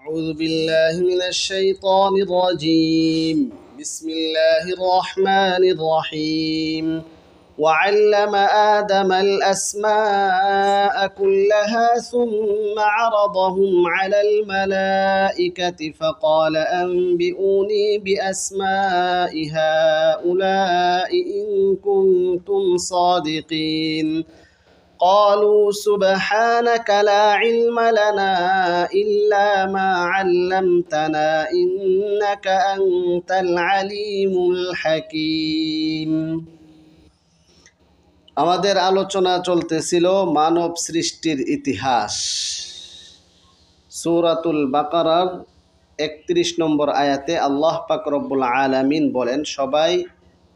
أعوذ بالله من الشيطان الرجيم. بسم الله الرحمن الرحيم. وعلم آدم الأسماء كلها ثم عرضهم على الملائكة فقال أنبئوني بأسماء هؤلاء إن كنتم صادقين. قالوا سبحانك لا علم لنا إلا ما علمتنا إنك أنت العليم الحكيم. আমাদের আলোচনা চলতেছিল মানব সৃষ্টির ইতিহাস। সূরাতুল বাকারার ৩১ নম্বর আয়াতে আল্লাহ পাক রব্বুল আলামিন বলেন, সবাই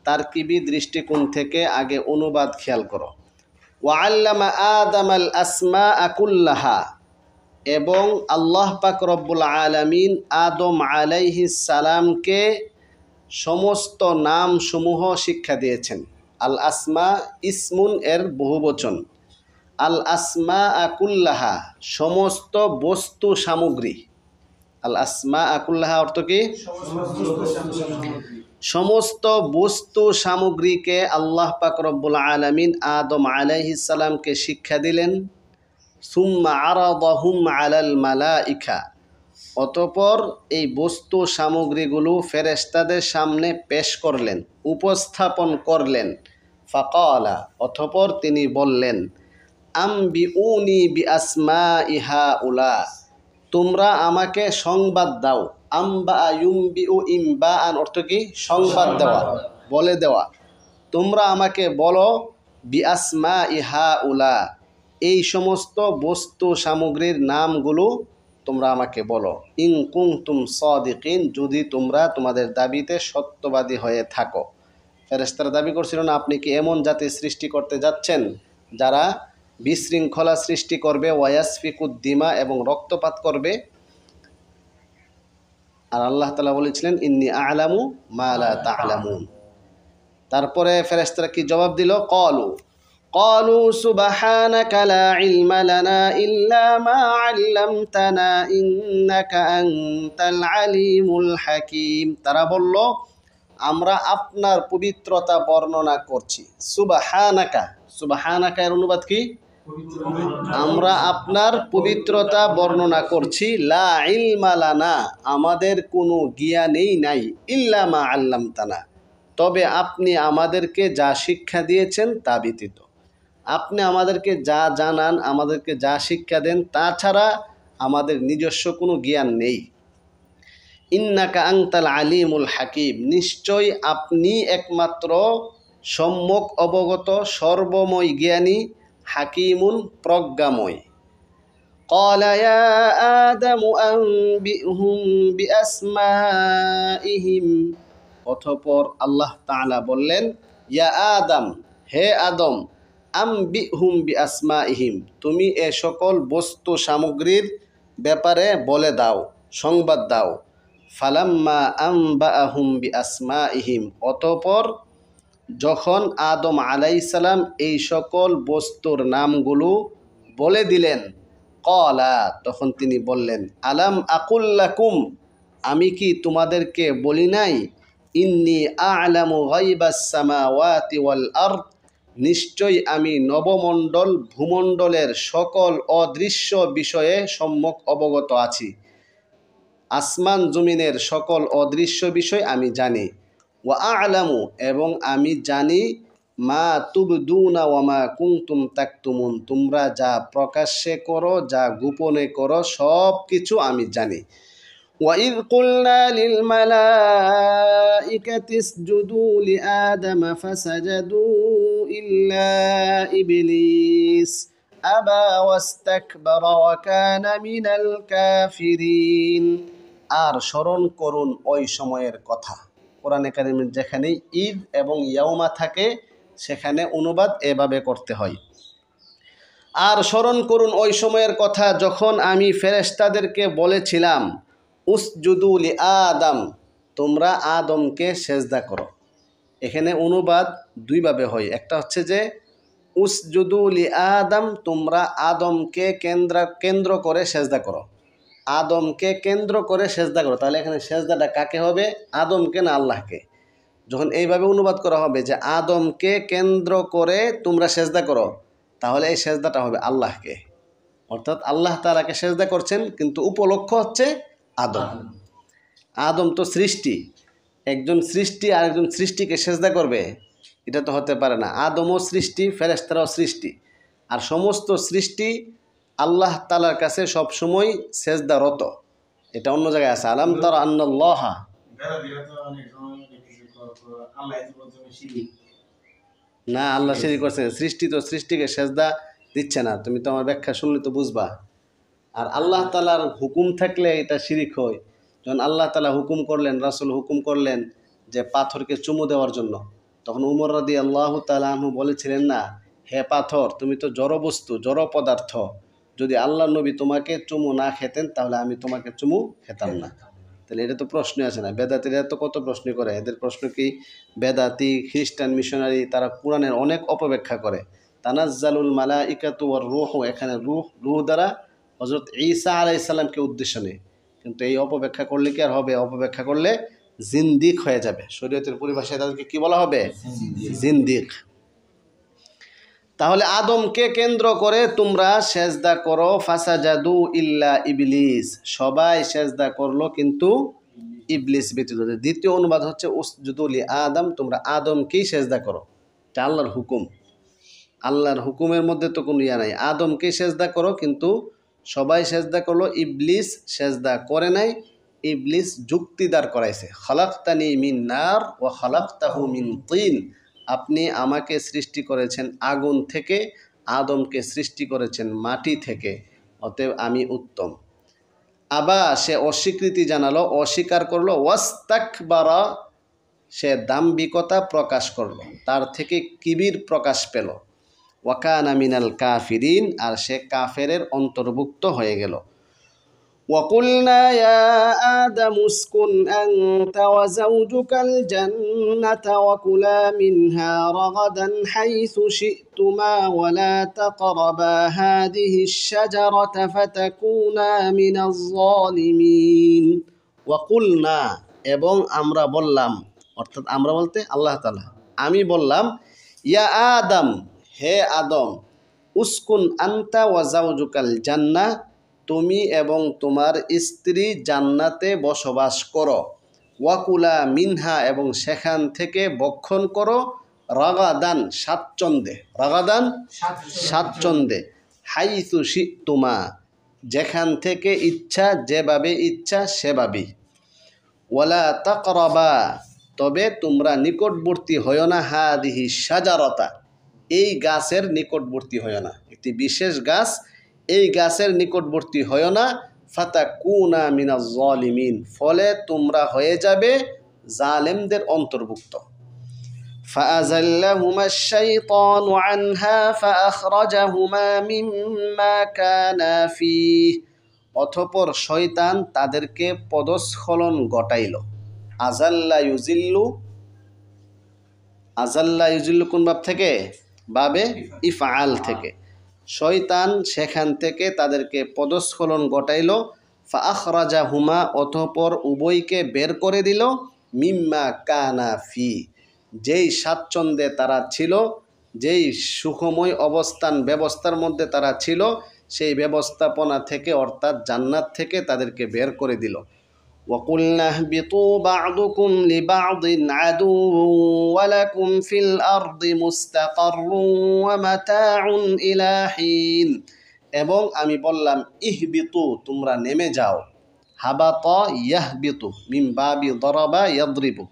তারকিবি দৃষ্টিকোণ থেকে আগে অনুবাদ খেয়াল করো। ওয়াল্লামা আদামাল আসমাআ কুল্লাহা, এবং আল্লাহ পাক রব্বুল আলামিন আদম আলাইহিস সালামকে সমস্ত নামসমূহ শিক্ষা দিয়েছেন। আল আসমা ইসমুন এর বহুবচন। আল আসমাআ কুল্লাহা সমস্ত বস্তু সামগ্রী। আল আসমাআ কুল্লাহা অর্থ কি? সমস্ত বস্তু সামগ্রীকে আল্লাহ পাক রব্বুল আলামিন আদম আলাইহিস সালামকে শিক্ষা দিলেন। সুম্মা আরাদাহুম আলাল মালাইকা, অতঃপর এই বস্তু সামগ্রীগুলো ফেরেশতাদের সামনে পেশ করলেন, উপস্থাপন করলেন। ফাকালা, অতঃপর তিনি বললেন, আম্বিউনি বিআসমাই হাউলা, তোমরা আমাকে সংবাদ দাও। আম্বা ইউম্বিউ ইমবাআন অর্থ কি? সংবাদ দেওয়া, বলে দেওয়া। তোমরা আমাকে বলো বিআসমাই হাউলা, এই সমস্ত বস্তু সামগ্রীর নামগুলো তোমরা আমাকে বলো। ইন কুনতুম সাদিকিন, যদি তোমরা তোমাদের দাবিতে সত্যবাদী হয়ে থাকো। ফেরেশতারা দাবি করছিল না, আপনি কি এমন জাতি সৃষ্টি করতে যাচ্ছেন যারা বিশৃঙ্খলা সৃষ্টি করবে, ওয়াসফিকুদ্দিমা এবং রক্তপাত করবে? আর আল্লাহ তাআলা বলেছিলেন, ইন্নী আ'লামু মা লা তা'লামুন। তারপরে ফেরেশতারা কি জবাব দিল? ক্বালু সুবহানাকা লা ইলমা লানা ইল্লা মা 'আল্লামতানা ইন্নাকা আনতাল আলিমুল হাকীম। তারা বলল, আমরা আপনার পবিত্রতা বর্ণনা করছি। সুবহানাকা, সুবহানাকা এর অনুবাদ কি? আমরা আপনার পবিত্রতা বর্ণনা করছি। লা ইলমা লানা, আমাদের কোনো জ্ঞানই নাই। ইল্লা মা আল্লামতানা, তবে আপনি আমাদেরকে যা শিক্ষা দিয়েছেন তা ব্যতীত। আপনি আমাদেরকে যা জানান, আমাদেরকে যা শিক্ষা দেন, তাছাড়া আমাদের নিজস্ব কোনো জ্ঞান নেই। ইন্নাকা আনতাল আলিমুল হাকিম, নিশ্চয় আপনি একমাত্র সম্যক অবগত, সর্বময় জ্ঞানী, হাকিমুন প্রজ্ঞাময়। ক্বালা ইয়া আদামু আনবিহুম বিআসমাইহিম, অতঃপর আল্লাহ তাআলা বললেন, ইয়া আদম, হে আদম, আনবিহুম বিআসমাইহিম, তুমি এ সকল বস্তু সামগ্রীর ব্যাপারে বলে দাও, সংবাদ দাও। ফালাম্মা আনবাআহুম বিআসমাইহিম, অতঃপর যখন আদম আলাইহিস সালাম এই সকল বস্তুর নামগুলো বলে দিলেন, ক্বালা, তখন তিনি বললেন, আলাম আকুল লাকুম, আমি কি তোমাদেরকে বলি নাই, ইন্নী আ'লামু গায়বাস সামাওয়াতি ওয়াল আরদ, নিশ্চয় আমি নবমণ্ডল ভূমণ্ডলের সকল অদৃশ্য বিষয়ে সম্যক অবগত আছি। আসমান জমিনের সকল অদৃশ্য বিষয় আমি জানি। ওয়া আ'লামু, এবং আমি জানি, মা তুবদুনা ওয়া মা কুনতুম তাকতুমুন, তোমরা যা প্রকাশ্যে করো, যা গোপনে করো, সব কিছু আমি জানি। وَإِذْ قُلْنَا لِلْمَلَائِكَةِ اسْجُدُوا لِآدَمَ فَسَجَدُوا إِلَّا إِبْلِيسَ أَبَى وَاسْتَكْبَرَ وَكَانَ مِنَ الْكَافِرِينَ। আর স্মরণ করুন ওই সময়ের কথা। কোরআনে কারিমে যেখানে ঈদ এবং ইয়াউমা থাকে সেখানে অনুবাদ এভাবে করতে হয়। আর স্মরণ করুন ওই সময়ের কথা যখন আমি ফেরেশতাদেরকে বলেছিলাম, উসজুদু লি আদম, তোমরা আদমকে সেজদা করো। এখানে অনুবাদ দুইভাবে হয়। একটা হচ্ছে যে উসজুদু লি আদম, তোমরা আদমকে কেন্দ্র করে সেজদা করো। আদমকে কেন্দ্র করে সেজদা করো। তাহলে এখানে সেজদাটা কাকে হবে? আদমকে না আল্লাহকে? যখন এইভাবে অনুবাদ করা হবে যে আদমকে কেন্দ্র করে তোমরা সেজদা করো, তাহলে এই সেজদাটা হবে আল্লাহকে, অর্থাৎ আল্লাহ তাআলাকে সেজদা করছেন, কিন্তু উপলক্ষ হচ্ছে আদম। আদম তো সৃষ্টি, একজন সৃষ্টি আর একজন সৃষ্টিকে সেজদা করবে, এটা তো হতে পারে না। আদমও সৃষ্টি, ফেরেশতারাও সৃষ্টি, আর সমস্ত সৃষ্টি আল্লাহ তাআলার কাছে সবসময় সেজদারত। এটা অন্য জায়গায় আছে, আলাম তারা আন্নাল্লাহা। না, আল্লাহ শিরিক করছেন, সৃষ্টি তো সৃষ্টিকে সেজদা দিচ্ছে না। তুমি তো আমার ব্যাখ্যা শুনলে তো বুঝবা। আর আল্লাহ তাআলার হুকুম থাকলে এটা শিরিক হয়। যখন আল্লাহ তাআলা হুকুম করলেন, রাসূল হুকুম করলেন যে পাথরকে চুমু দেওয়ার জন্য, তখন উমর রাদিয়াল্লাহু তাআলা আনহু বলেছিলেন না, হে পাথর, তুমি তো জড় বস্তু, জড় পদার্থ, যদি আল্লাহ নবী তোমাকে চুমু না খেতেন তাহলে আমি তোমাকে চুমু খেতাম না। তাহলে এটা তো প্রশ্ন আছে না? বেদাতিরা তো কত প্রশ্ন করে, এদের প্রশ্ন কি? বেদাতি, খ্রিস্টান, মিশনারি, তারা কোরআনের অনেক অপব্যাখ্যা করে। তানাজ্জালুল মালাইকাতু ওয়ার রূহু, এখানে রূহ দ্বারা হযরত ঈসা আলাইহিস সালামকে উদ্দেশ্য নেই। কিন্তু এই অপব্যাখ্যা করলে কি আর হবে? অপব্যাখ্যা করলে জিন্দিক হয়ে যাবে। শরীয়তের পরিভাষায় তাদেরকে কি বলা হবে? জিন্দিক। তাহলে আদমকে কেন্দ্র করে তোমরা সেজদা করো, ফাসাজাদু ইল্লা ইবলিস, সবাই সেজদা করলো কিন্তু ইবলিস ব্যতীত। দ্বিতীয় অনুবাদ হচ্ছে উসজুদু লি আদম, তোমরা আদমকেই সেজদা করো। এটা আল্লাহর হুকুম, আল্লাহর হুকুমের মধ্যে তো কোনো ইয়া নাই। আদমকেই সেজদা করো, কিন্তু সবাই সেজদা করলো, ইবলিস সেজদা করে নাই। ইবলিস যুক্তি দাঁড় করাইছে, খালাকতানি মিন নার ওয়া খালাকতাহু মিন তিন, আপনি আমাকে সৃষ্টি করেছেন আগুন থেকে, আদমকে সৃষ্টি করেছেন মাটি থেকে, অতএব আমি উত্তম। আবার সে অস্বীকৃতি জানালো, অস্বীকার করলো, ওয়াস্তাকবারা, সে দাম্ভিকতা প্রকাশ করলো, তার থেকে কিবির প্রকাশ পেল। ওয়াকানা মিনাল কাফিরিন, আর সে কাফেরের অন্তর্ভুক্ত হয়ে গেল। وقلنا يا آدم اسكن أنت وزوجك الجنة وكلا منها رغدا حيث شئتما ولا تقربا هذه الشجرة فتكونا من الظالمين। وقلنا, এবং আমরা বললাম, অর্থাৎ আমরা বলতে আল্লাহ তাআলা, আমি বললাম, ইয়া আদম, হে আদম, উসকুন আনতা ওয়া জাওজুকাল জান্নাহ, তুমি এবং তোমার স্ত্রী জান্নাতে বসবাস করো। ওয়াকুলা মিনহা, এবং সেখান থেকে ভক্ষণ করো, রাগাদান, স্বাচ্ছন্দ্যে, রাগাদান স্বাচ্ছন্দ্যে, হাইসু শিতুমা, যেখান থেকে ইচ্ছা, যেভাবে ইচ্ছা সেভাবেই। ওয়ালা তাকরাবা, তবে তোমরা নিকটবর্তী হয়ো না, হাদিহি শাজারতা, এই গাছের নিকটবর্তী হয়ো না, একটি বিশেষ গাছ, এই গাছের নিকটবর্তী হয় না। ফাতাকুনা মিনাজ জালিমিন, ফলে তোমরা হয়ে যাবে জালেমদের অন্তর্ভুক্ত। فأزلهما الشيطان عنها فأخرجهما مما كانا فيه, অতঃপর শয়তান তাদেরকে পদস্খলন ঘটাইল। আজাল্লা ইউজিল্লু, আজাল্লা ইউজিল্লু কোন বাব থেকে? বাবে ইফআল থেকে। শয়তান সেখান থেকে তাদেরকে পদস্খলন ঘটাইল। ফাআখরাজাহুমা, অতঃপর উভয়কে বের করে দিল, মিম্মা কানা ফি, যেই স্বাচ্ছন্দ্যে তারা ছিল, যেই সুখময় অবস্থান ব্যবস্থার মধ্যে তারা ছিল, সেই ব্যবস্থাপনা থেকে, অর্থাৎ জান্নাত থেকে তাদেরকে বের করে দিল। وَقُلْنَا اهْبِطُوا بَعْضُكُمْ لِبَعْضٍ عَدُوٌّ وَلَكُمْ فِي الْأَرْضِ مُسْتَقَرٌّ وَمَتَاعٌ إِلَى حِينٍ, এবং আমি বললাম, ইহবিতু, তোমরা নেমে যাও। হাবাতা ইয়াহবিতু মিন বাবি দরাবা ইয়াদরিবু,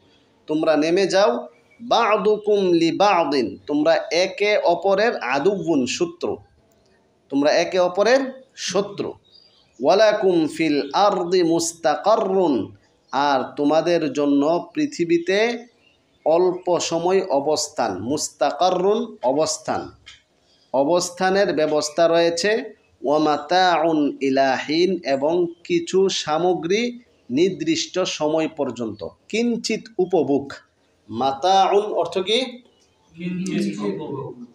তোমরা নেমে যাও। বা'দুকুম লিবা'দিন, তোমরা একে অপরের আদুউন, শত্রু, তোমরা একে অপরের শত্রু। ওয়ালাকুম ফিল আরদি মুস্তাকাররুন, আর তোমাদের জন্য পৃথিবীতে অল্প সময় অবস্থান, মুস্তাকাররুন অবস্থান, অবস্থানের ব্যবস্থা রয়েছে। ওয়ামাতাউন ইলাহিন, এবং কিছু সামগ্রী নির্দিষ্ট সময় পর্যন্ত, কিঞ্চিত উপভোগ। মাতাউন অর্থ কি?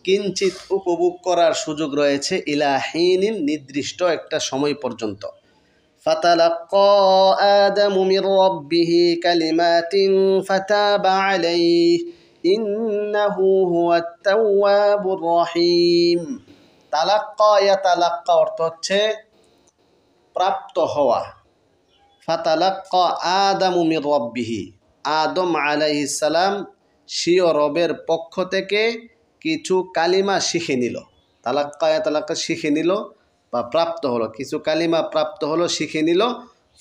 কিঞ্চিত উপভোগ করার সুযোগ রয়েছে, ইলাহিন, নির্দিষ্ট একটা সময় পর্যন্ত। ফাতালাক্কা আদামু মির রাব্বিহি কালিমাতিন ফাতাবা আলাইহি ইন্নাহু হুয়াত তাওয়াবুর রহিম। তালাক্কা ইয়াতালাক্কা অর্থ হচ্ছে প্রাপ্ত হওয়া। ফাতালাক্কা আদামু মির রাব্বিহি, আদম আলাইহিস সালাম স্বীয় রবের পক্ষ থেকে কিছু কালিমা শিখে নিল। তালাক্কা ইয়াতালাক্কা শিখে নিল বা প্রাপ্ত হলো, কিছু কালিমা প্রাপ্ত হলো, শিখে নিল।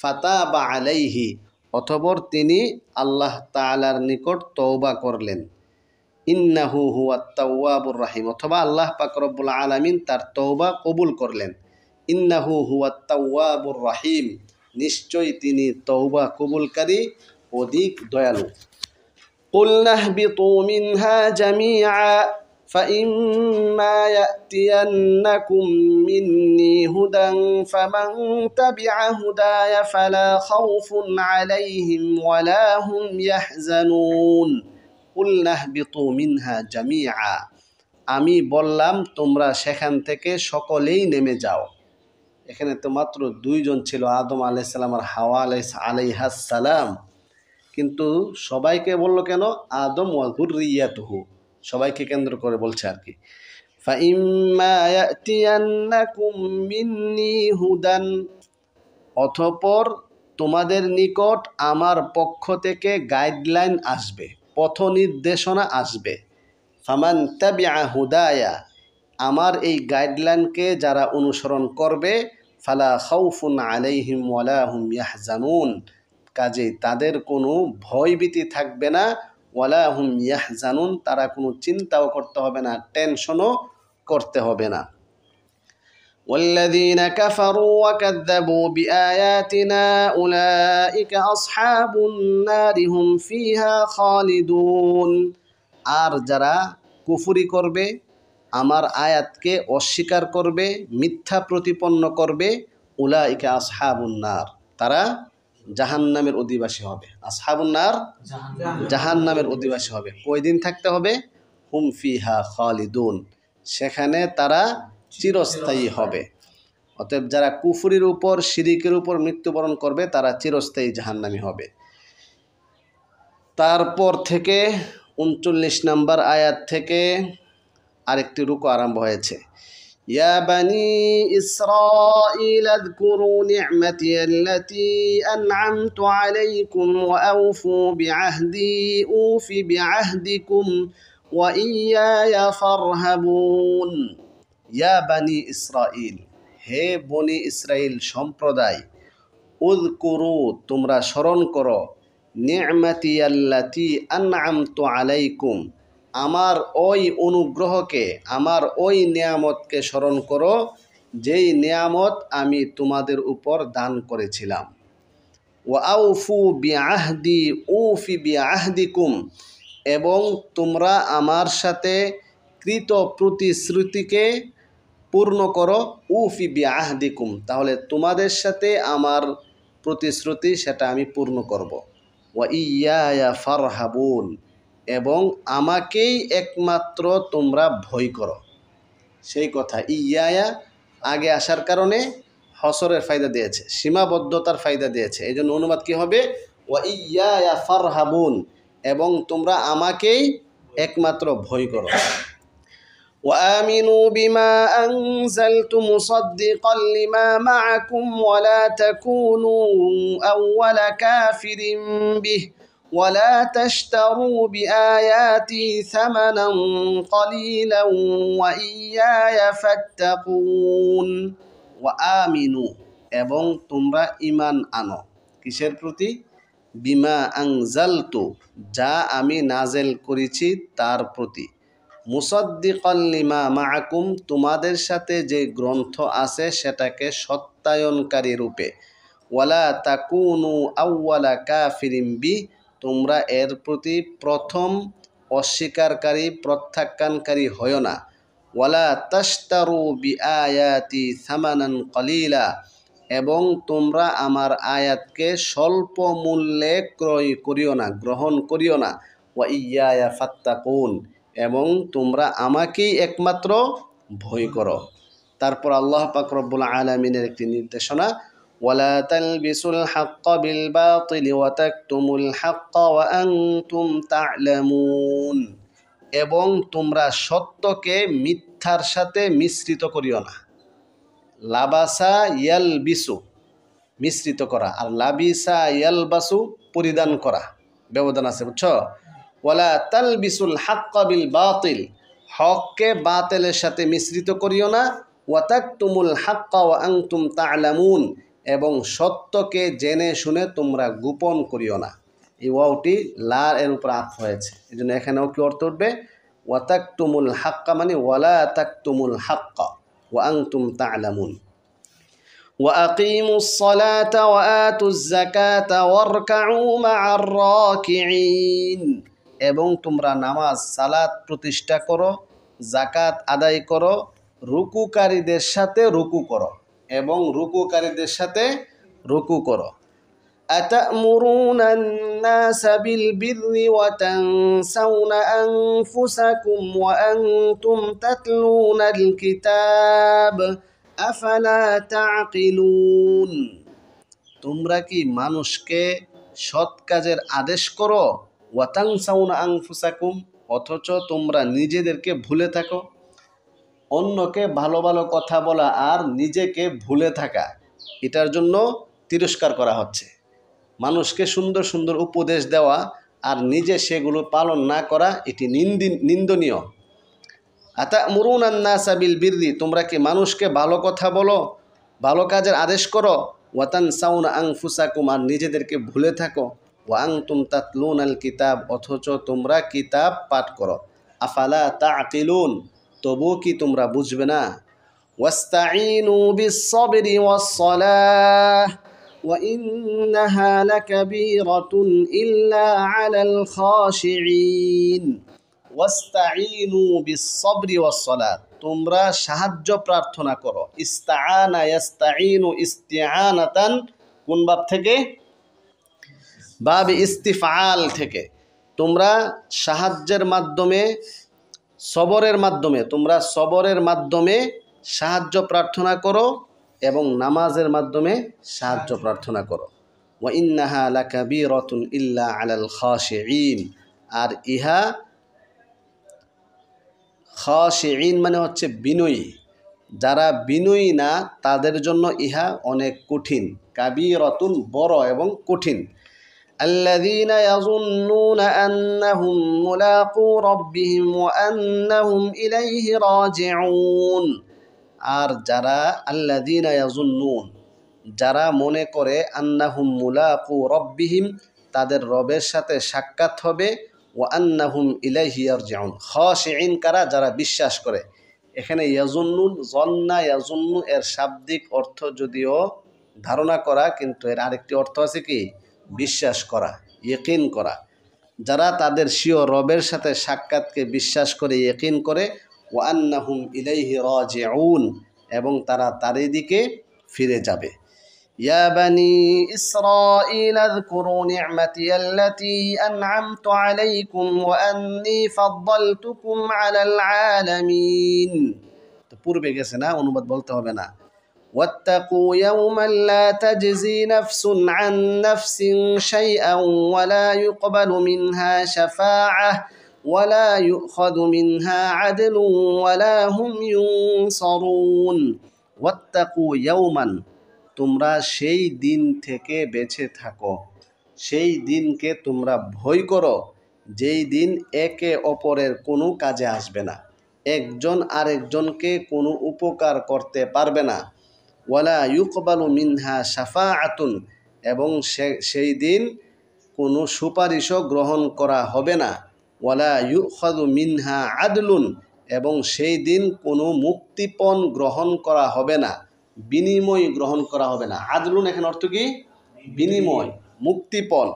ফাতাবা আলাইহি, অতঃপর তিনি আল্লাহ তাআলার নিকট তওবা করলেন। ইন্নাহু হুয়াত তাওয়াবুর রহিম, অথবা আল্লাহ পাক রব্বুল আলামিন তার তওবা কবুল করলেন। ইন্নাহু হুয়াত তাওয়াবুর রহিম, নিশ্চয়ই তিনি তওবা কবুলকারী অধিক দয়ালু। কুলনা ইহবিতু মিনহা জামিআ فإما يأتينكم مني هدى فمن تبع هداي فلا خوف عليهم ولا هم يحزنون কুলনা ইহবিতু মিনহা জামিআ, আমি বললাম তোমরা সেখান থেকে সকলেই নেমে যাও। এখানে তো মাত্র দুইজন ছিল, আদম আলাইহিস সালাম আর হাওয়া আলাইহাস সালাম, কিন্তু সবাইকে বলল কেন? আদম ওয়া যুররিয়াতুহু, সবাইকে কেন্দ্র করে বলছে আর কি। ফাইম্মা ইয়াতিয়ান্নাকুম মিন্নি হুদান, অতঃপর তোমাদের নিকট আমার পক্ষ থেকে গাইডলাইন আসবে, পথ নির্দেশনা আসবে। ফামান তাবিআ হুদায়া, আমার এই গাইডলাইনকে যারা অনুসরণ করবে, ফালা খাউফুন আলাইহিম ওয়ালা হুম ইয়াহজানুন, কাজেই তাদের কোনো ভয়ভীতি থাকবে না। ওয়ালা হুম ইয়াহজানুন, তারা কোনো চিন্তাও করতে হবে না, টেনশনও করতে হবে না। والذين كفروا وكذبوا بآياتنا أولئك أصحاب النار هم فيها خالدون, আর যারা কুফরি করবে, আমার আয়াতকে অস্বীকার করবে, মিথ্যা প্রতিপন্ন করবে, উলাইকা আসহাবুন নার, তারা জাহান্নামের অধিবাসী হবে। আসহাবুন নার, জাহান্নামের অধিবাসী হবে। কয়দিন থাকতে হবে? হুম ফিহা খালিদুন, সেখানে তারা চিরস্থায়ী হবে। অতএব যারা কুফরির উপর, শিরিকের উপর মৃত্যুবরণ করবে তারা চিরস্থায়ী জাহান্নামী হবে। তারপর থেকে ৩৯ নম্বর আয়াত থেকে আরেকটি রুকু আরম্ভ হয়েছে। ইয়া বানি ইসরাঈল আযকুরু নি'মাতি আল্লাতী আন'আমতু আলাইকুম ওয়া আওফু বিআহদি উফি বিআহদিকুম ওয়া ইয়্যায়া ফারহাবুন। ইয়া বানি ইসরাঈল, হে বনি ইসরাইল সম্প্রদায়, উযকুরু, তোমরা স্মরণ করো, নি'মাতি আল্লাতী আন'আমতু আলাইকুম, আমার ওই অনুগ্রহকে, আমার ওই নিয়ামতকে স্মরণ করো, যেই নিয়ামত আমি তোমাদের উপর দান করেছিলাম। ওয়া আউফু বিআহদি উফি বিআহদিকুম, এবং তোমরা আমার সাথে কৃত প্রতিশ্রুতিকে পূর্ণ করো। উফি বিআহদিকুম, তাহলে তোমাদের সাথে আমার প্রতিশ্রুতি সেটা আমি পূর্ণ করব। ওয়া ইয়্যায়া ফারহাবুন, এবং আমাকেই একমাত্র তোমরা ভয় করো। সেই কথা ইয়্যায়া আগে আসার কারণে হসরের ফায়দা দিয়েছে, সীমাবদ্ধতার ফায়দা দিয়েছে, এই জন্য অনুবাদ কী হবে? ওয়া ইয়্যায়া ফারহাবুন, এবং তোমরা আমাকেই একমাত্র ভয় করো। وآمنوا بما أنزلت مصدقا لما معكم ولا تكونوا أول كافر به ولا تشتروا بآياتي ثمنا قليلا وإياي فاتقون। وآمنوا, এবং তোমরা ঈমান আনো, কিসের প্রতি? বিমা আনজালতু, যা আমি নাজেল করেছি তার প্রতি। মুসাদ্দিকাল লিমা মাআকুম, তোমাদের সাথে যে গ্রন্থ আছে সেটাকে সত্যায়নকারী রূপে। ওয়ালা তাকুনু আউয়ালা কাফিরিম বি, তোমরা এর প্রতি প্রথম অস্বীকারী, প্রত্যাখ্যানকারী হয় না। ওয়ালা তাশতারু বিআয়াতি সামানান কলিলা, এবং তোমরা আমার আয়াতকে স্বল্প মূল্যে ক্রয় করিও না, গ্রহণ করিও না। ওয়া ইয়্যায়া ফাত্তাকুন, এবং তোমরা আমাকেই একমাত্র ভয় করো। তারপর আল্লাহ পাক রব্বুল আলামিনের একটি নির্দেশনা, ওয়ালা তালবিসুল হাক্কা বিল বাতিল ওয়া তাকতুমুল হাক্কা ওয়া আনতুম তা'লামুন, এবং তোমরা সত্যকে মিথ্যার সাথে মিশ্রিত করিও না। লাবাসা ইয়ালবিসু মিশ্রিত করা, আর লাবিসা ইয়ালবাসু পরিধান করা, ব্যবধান আছে, বুঝছো? ওয়ালা তালবিসুল হাক্কা বিল বাতিল, হককে বাতিলের সাথে মিশ্রিত করিও না। ওয়া তাকতুমুল হাক্কা ওয়া আনতুম তা'লামুন, এবং সত্যকে জেনে শুনে তোমরা গোপন করিও না। এই ওয়াওটি লা এর উপর আপ হয়েছে, এই জন্য এখানেও কি অর্থ উঠবে? ওয়া তাকতুমুল হাক্কা মানে ওয়ালা তাকতুমুল হাক্কা ওয়া আনতুম তা'লামুন। وأقيموا الصلاة وآتوا الزكاة واركعوا مع الراكعين, এবং তোমরা নামাজ সালাত প্রতিষ্ঠা করো, জাকাত আদায় করো, রুকুকারীদের সাথে রুকু করো, এবং রুকুকারীদের সাথে রুকু করো। أتأمرون الناس بالبر وتنسون أنفسكم وأنتم تتلون الكتاب আফালা তাকিলুন, তোমরা কি মানুষকে সৎ কাজের আদেশ করো, ওয়াতানসাউনা আনফুসাকুম, অথচ তোমরা নিজেদেরকে ভুলে থাকো। অন্যকে ভালো ভালো কথা বলা আর নিজেকে ভুলে থাকা, এটার জন্য তিরস্কার করা হচ্ছে। মানুষকে সুন্দর সুন্দর উপদেশ দেওয়া আর নিজে সেগুলো পালন না করা, এটি নিন্দনীয়। আতা'মুরুনা আন-নাসা বিল বিররি, তোমরা কি মানুষকে ভালো কথা বলো, ভালো কাজের আদেশ করো, ওয়া তানসাউনা আনফুসাকুম, আর নিজেদেরকে ভুলে থাকো, ওয়া আনতুম তাতলুনাল কিতাব, অথচ তোমরা কিতাব পাঠ করো। আফালা তা'কিলুন, তবু কি তোমরা বুঝবে না? ওয়াস্তাঈনু বিস-সাবরি ওয়াস-সালাহ ওয়া ইন্নাহা লাকাবীরাতুন ইল্লা আলাল খাশিঈন। ওয়াস্তাঈনু বিস-সাবরি ওয়াস-সালাত, তোমরা সাহায্য প্রার্থনা করো। ইস্তাআনা ইয়াস্তাঈনু ইস্তিআনাতান, কোন বাব থেকে? বাবে ইস্তিফআল থেকে। তোমরা সাহায্যের মাধ্যমে, সবরের মাধ্যমে, তোমরা সবরের মাধ্যমে সাহায্য প্রার্থনা করো এবং নামাজের মাধ্যমে সাহায্য প্রার্থনা করো। ওয়া ইন্নাহা লাকাবীরাতুন ইল্লা আলাল খাশিঈন, আর ইহা, খাশিঈন মানে হচ্ছে বিনয়ী, যারা বিনয়ী না তাদের জন্য ইহা অনেক কঠিন। কাবীরাতুন বড় এবং কঠিন। আল্লাযীনা ইয়াযুন্নুনা আন্নাহুম মুলাকু রাব্বিহিম ওয়া আন্নাহুম ইলাইহি রাজিউন, আর যারা আল্লাযীনা ইয়াযুন্নুন, যারা মনে করে আন্নাহুম মুলাকু রাব্বিহিম, তাদের রবের সাথে সাক্ষাৎ হবে, ওয়া আন্নাহুম ইলাইহি ইয়ারজিউন। খাশিঈন কারা? যারা বিশ্বাস করে। এখানে ইয়াজুন্নুন, জন্না ইয়াজুন্নু এর শাব্দিক অর্থ যদিও ধারণা করা, কিন্তু এর আরেকটি অর্থ আছে কি? বিশ্বাস করা, ইয়াকিন করা। যারা তাদের স্বীয় রবের সাথে সাক্ষাৎকে বিশ্বাস করে, ইয়াকিন করে, ওয়া আন্নাহুম ইলাইহি রাজিউন, এবং তারা তারই দিকে ফিরে যাবে। ইয়া বানি ইসরাঈল আযকুরু নি'মাতি আল্লাতী আন'আমতু আলাইকুম ওয়া আন্নী ফাদ্দালতুকুম আলাল আলামিন। তো পূর্বে গেছে না, অনুবাদ বলতে হবে না। واتقوا يوما لا تجزي نفس عن نفس شيئا ولا يقبل منها شفاعة ولا يؤخذ منها عدل ولا هم ينصرون। واتقوا يوما, তোমরা সেই দিন থেকে বেঁচে থাকো, সেই দিনকে তোমরা ভয় করো, যেই দিন একে অপরের কোনো কাজে আসবে না, একজন আরেকজনকে কোনো উপকার করতে পারবে না। ওয়ালা ইউকবালু মিনহা শাফাআতুন, এবং সেই দিন কোনো সুপারিশও গ্রহণ করা হবে না। ওয়ালা ইউখাযু মিনহা আদলুন, এবং সেই দিন কোনো মুক্তিপণ গ্রহণ করা হবে না, বিনিময় গ্রহণ করা হবে না। আদলুন এখানে অর্থ কি? বিনিময়, মুক্তিপণ।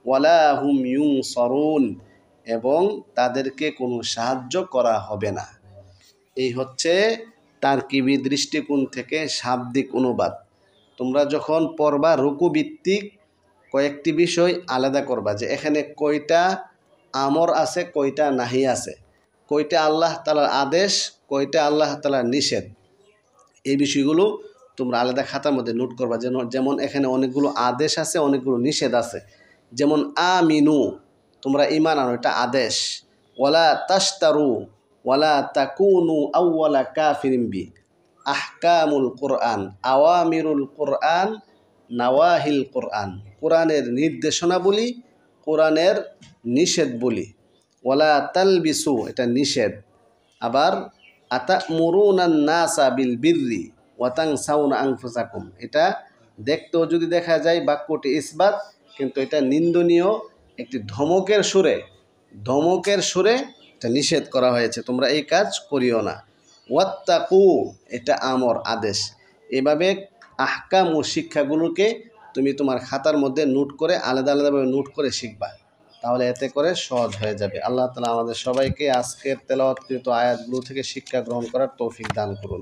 ওয়ালা হুম ইউনসারুন, এবং তাদেরকে কোনো সাহায্য করা হবে না। এই হচ্ছে তারকিবি দৃষ্টিকোণ থেকে শাব্দিক অনুবাদ। তোমরা যখন পড়বা রুকু ভিত্তিক কয়েকটি বিষয় আলাদা করবা, যে এখানে কয়টা আমর আছে, কয়টা নাহি আছে, কয়টা আল্লাহ তাআলার আদেশ, কয়টা আল্লাহ তাআলার নিষেধ। এই বিষয়গুলো তোমরা আলাদা খাতার মধ্যে নোট করবা। যেমন এখানে অনেকগুলো আদেশ আছে, অনেকগুলো নিষেধ আছে। যেমন আমিনু, তোমরা ঈমান আনো, এটা আদেশ। ওয়ালা তাশতারু ওয়ালা তাকুনু আউওয়ালা কাফিরিন বি, আহকামুল কোরআন, আওয়ামিরুল কোরআন, নাওয়াহিল কোরআন, কোরআনের নির্দেশনা বলি, কোরআনের নিষেধ বলি। ওয়ালা তালবিসু, এটা নিষেধ। আবার আতামুরুনান নাসা বিল বিররি ওয়া তানসাউনা আনফুসাকুম, এটা দেখতেও যদি দেখা যায় বাক্যটি ইসবাত, কিন্তু এটা নিন্দনীয় একটি ধমকের সুরে এটা নিষেধ করা হয়েছে, তোমরা এই কাজ করিও না। ওয়াত্তাকু, এটা আমর, আদেশ। এভাবে আহকাম ও শিক্ষাগুলোকে তুমি তোমার খাতার মধ্যে নোট করে আলাদা আলাদাভাবে নোট করে শিখবা, তাহলে এতে করে সহজ হয়ে যাবে। আল্লাহ তাআলা আমাদের সবাইকে আজকের তেলাওয়াতকৃত আয়াতগুলো থেকে শিক্ষা গ্রহণ করার তৌফিক দান করুন।